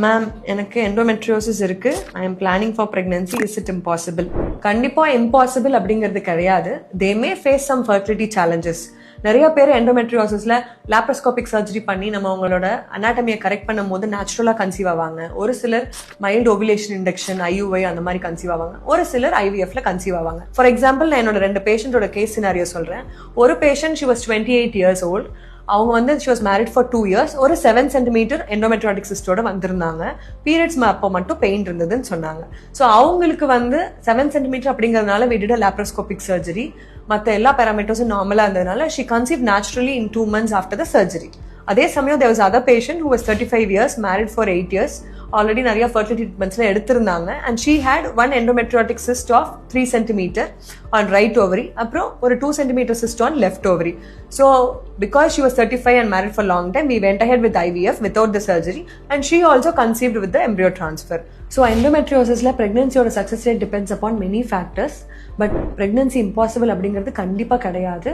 Ma'am எனக்கு endometriosis இருக்கு. I am planning for pregnancy. Is it impossible? கண்டிப்பா impossible அப்படிங்கிறது கிடையாது. தே மே ஃபேஸ் சம் ஃபர்டிலிட்டி சேலஞ்சஸ். நிறைய பேர் எண்டோமெட்ரியோசிஸ்ல லாப்ரோஸ்கோபிக் சர்ஜரி பண்ணி நம்ம அவங்களோட அனாட்டமியை கரெக்ட் பண்ணும் போது நேச்சுரலா கன்சீவ் ஆவாங்க. ஒரு சிலர் மைல்டு ஓவிலேஷன் இண்டக்ஷன் IUI அந்த மாதிரி கன்சீவ் ஆவாங்க. ஒரு சிலர் IVFல கன்சீவ் ஆவாங்க. ஃபார் எக்ஸாம்பிள் நான் என்னோட 2 பேஷண்டோட கேஸ் சினாரியோ சொல்றேன். ஒரு patient she was 28 years old. அவங்க வந்து she was married for 2 years. ஒரு 7 centimeter endometriotic cystoட வந்திருந்தாங்க. பீரியட்ஸ் அப்போ மட்டும் பெயின் இருந்ததுன்னு சொன்னாங்க. ஸோ அவங்களுக்கு வந்து 7 centimeter அப்படிங்கிறதுனால we did a laparoscopic surgery. மற்ற எல்லா பேராமீட்டர்ஸும் நார்மலாக இருந்ததுனால she conceived naturally in 2 months after the surgery. அதே சமயம் there was other patient who was 35 years, married for 8 years. Already நிறைய ஃபர்டிலிட்டி ட்ரீட்மெண்ட்ஸ்ல எடுத்திருந்தாங்க. And she had 1 endometriotic cyst of 3 centimeter on right ovary. அப்புறம் ஒரு 2 centimeter cyst on left ovary. So because she was 35 and married for long time, we went ahead with IVF without the surgery, and she also conceived with the embryo transfer. So endometriosisல pregnancy-யோட success rate depends upon many factors, but pregnancy impossible அப்படிங்கிறது கண்டிப்பா கிடையாது.